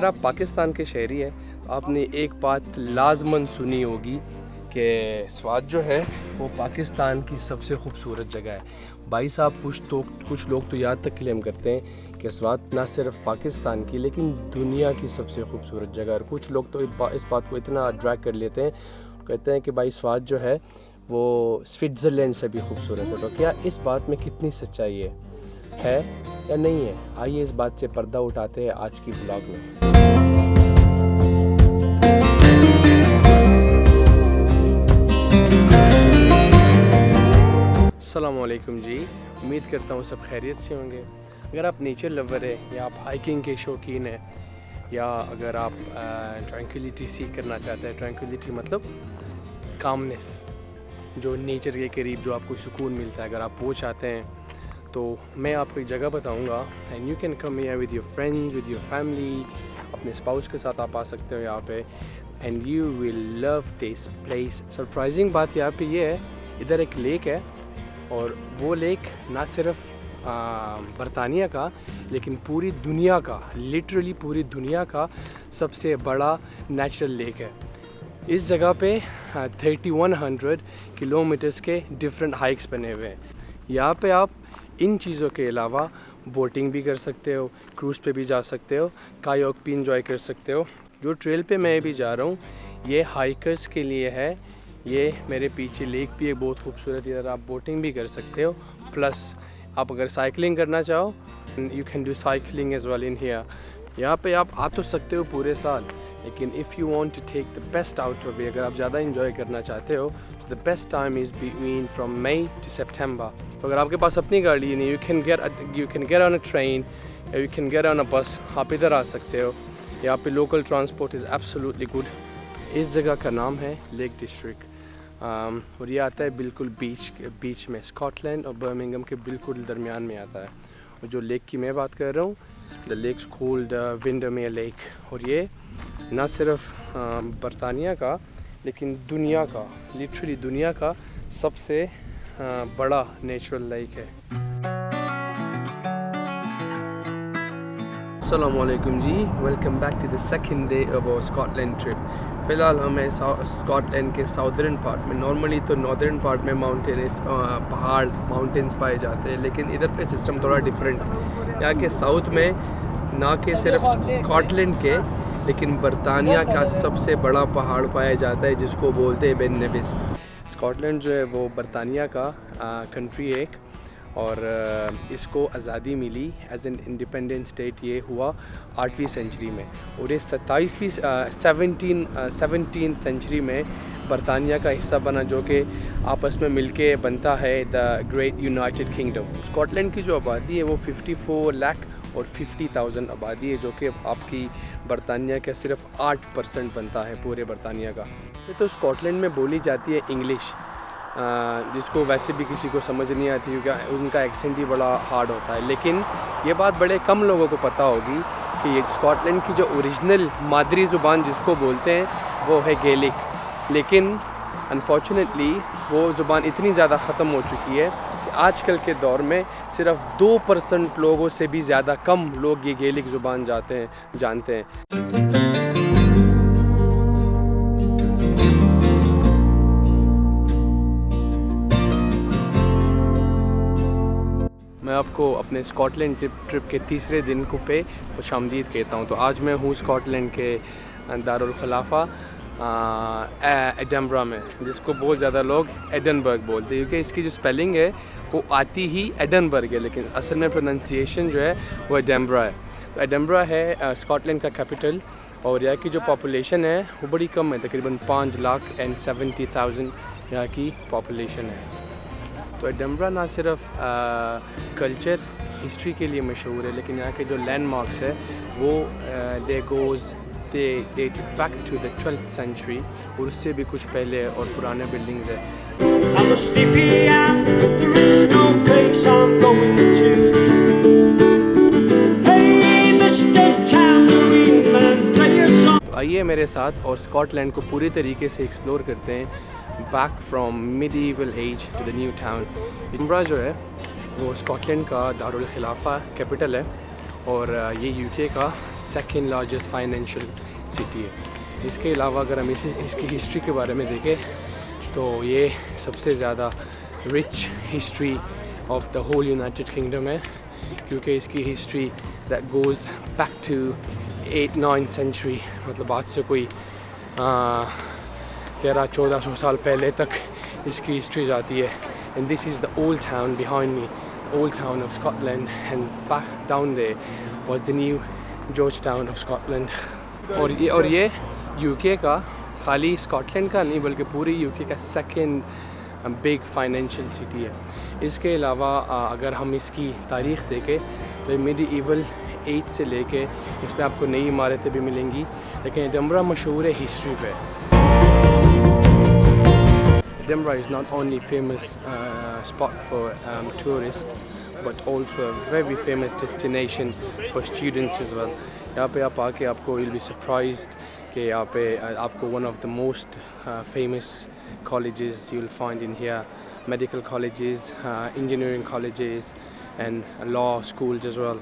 आप पाकिस्तान के शहरी हैं तो आपने एक बात लाजमन सुनी होगी कि स्वात जो है वो पाकिस्तान की सबसे खूबसूरत जगह है। भाई साहब कुछ लोग तो यहाँ तक क्लेम करते हैं कि स्वात ना सिर्फ पाकिस्तान की लेकिन दुनिया की सबसे खूबसूरत जगह है। और कुछ लोग तो इस बात को इतना ड्रैग कर लेते हैं, कहते हैं कि भाई स्वात जो है वो स्विट्ज़रलैंड से भी खूबसूरत है। तो क्या इस बात में कितनी सच्चाई है या नहीं है? आइए इस बात से पर्दा उठाते हैं आज की ब्लॉग में। अस्सलाम वालेकुम जी, उम्मीद करता हूँ सब खैरियत से होंगे। अगर आप नेचर लवर है या आप हाइकिंग के शौकीन हैं या अगर आप ट्रैंक्विलिटी सीख करना चाहते हैं, ट्रैंक्विलिटी मतलब कामनेस, जो नेचर के करीब जो आपको सुकून मिलता है, अगर आप वो चाहते हैं तो मैं आपको एक जगह बताऊंगा and you can come here with your friends, with your family, अपने स्पाउस के साथ आप आ सकते हो यहाँ पे and you will love this place. Surprising बात यहाँ पे ये है, इधर एक लेक है और वो लेक ना सिर्फ बरतानिया का लेकिन पूरी दुनिया का, लिटरली पूरी दुनिया का सबसे बड़ा नेचुरल लेक है। इस जगह पे 3100 किलोमीटर्स के डिफरेंट हाइक्स बने हुए हैं। यहाँ पे आप इन चीज़ों के अलावा बोटिंग भी कर सकते हो, क्रूज़ पे भी जा सकते हो, कायाक भी इंजॉय कर सकते हो। जो ट्रेल पे मैं भी जा रहा हूँ ये हाइकर्स के लिए है। ये मेरे पीछे लेक भी है बहुत खूबसूरत, इधर आप बोटिंग भी कर सकते हो। प्लस आप अगर साइकिलिंग करना चाहो you can do cycling as well in here. यहाँ पे आप आ तो सकते हो पूरे साल, लेकिन if you want to take the best out of it, अगर आप ज़्यादा इंजॉय करना चाहते हो तो the best time is between from May to September. तो अगर आपके पास अपनी गाड़ी नहीं, you can get on a train या you can get on a bus, आप इधर आ सकते हो। यहाँ पे local transport is absolutely good. इस जगह का नाम है लेक डिस्ट्रिक्ट और ये आता है बिल्कुल बीच में, स्कॉटलैंड और बर्मिंघम के बिल्कुल दरमियान में आता है। और जो लेक की मैं बात कर रहा हूँ, the lakes called Windermere lake, और ये ना सिर्फ बरतानिया का लेकिन दुनिया का, लिटरली दुनिया का सबसे बड़ा नेचुरल लेक है। अस्सलाम वालेकुम जी, welcome back to the second day of our Scotland trip. फ़िलहाल हमें स्कॉटलैंड के साउदर्न पार्ट में, नॉर्मली तो नॉर्दर्न पार्ट में पहाड़ माउंटेन्स पाए जाते हैं, लेकिन इधर पे सिस्टम थोड़ा डिफरेंट है। यहाँ के साउथ में ना कि सिर्फ स्कॉटलैंड के लेकिन बरतानिया का सबसे बड़ा पहाड़ पाया जाता है जिसको बोलते हैं बेन नेविस। स्कॉटलैंड जो है वो बरतानिया का कंट्री है और इसको आज़ादी मिली एज एन इंडिपेंडेंट स्टेट ये हुआ 8वीं सेंचुरी में, और ये 17th सेंचुरी में बरतानिया का हिस्सा बना, जो कि आपस में मिलके बनता है the great United kingdom. Scotland की जो आबादी है वो 54 लाख और 50,000 आबादी है, जो कि आपकी बरतानिया का सिर्फ 8% बनता है पूरे बरतानिया का। तो स्कॉटलैंड में बोली जाती है इंग्लिश, जिसको वैसे भी किसी को समझ नहीं आती क्योंकि उनका एक्सेंट ही बड़ा हार्ड होता है। लेकिन ये बात बड़े कम लोगों को पता होगी कि ये स्कॉटलैंड की जो ओरिजिनल मादरी ज़ुबान जिसको बोलते हैं वो है गेलिक, लेकिन अनफॉर्चुनेटली वो ज़ुबान इतनी ज़्यादा ख़त्म हो चुकी है कि आजकल के दौर में सिर्फ 2% लोगों से भी ज़्यादा कम लोग ये गेलिक ज़ुबान जानते हैं। मैं आपको अपने स्कॉटलैंड ट्रिप के तीसरे दिन को पे खुशामदीद कहता हूँ। तो आज मैं हूँ स्कॉटलैंड के दारुल खिलाफा एडनबरा में, जिसको बहुत ज़्यादा लोग एडनबर्ग बोलते हैं क्योंकि इसकी जो स्पेलिंग है वो आती ही एडनबर्ग है, लेकिन असल में प्रोनाउंसिएशन जो है वो एडनबरा है। तो एडनबरा है स्कॉटलैंड का कैपिटल और यहाँ की जो पॉपुलेशन है वो बड़ी कम है, तकरीबन 5,70,000 यहाँ की पॉपुलेशन है। तो एडनबरा ना सिर्फ कल्चर हिस्ट्री के लिए मशहूर है, लेकिन यहाँ के जो लैंडमार्क्स है वो they date back to the 12th century और उससे भी कुछ पहले और पुराने बिल्डिंग्स है। तो आइए मेरे साथ और स्कॉटलैंड को पूरी तरीके से एक्सप्लोर करते हैं, back from medieval age to the new town. Edinburgh जो है वो स्कॉटलैंड का दारुल खिलाफा कैपिटल है और ये यूके का सेकेंड लार्जेस्ट फाइनेंशियल सिटी है। इसके अलावा अगर हम इसकी हिस्ट्री के बारे में देखें तो ये सबसे ज़्यादा rich history of the whole United Kingdom है, क्योंकि इसकी history that goes back to 8-9 century, मतलब आज से कोई 1300-1400 साल पहले तक इसकी हिस्ट्री जाती है। And this is the old town behind me, old town of Scotland, and back down there was the new George town of Scotland. और ये यूके का, खाली स्कॉटलैंड का नहीं बल्कि पूरी यूके का सेकेंड बिग फाइनेंशियल सिटी है। इसके अलावा अगर हम इसकी तारीख़ देखें तो मिडीवल एज से लेके इसमें आपको नई इमारतें भी मिलेंगी, लेकिन एडिनबरा मशहूर है हिस्ट्री पे। Edinburgh is not only famous spot for tourists but also a very famous destination for students as well. यहाँ पे आप आके आपको you'll be surprised कि यहाँ पे आपको one of the most famous colleges you'll find in here, medical colleges, engineering colleges and law schools as well.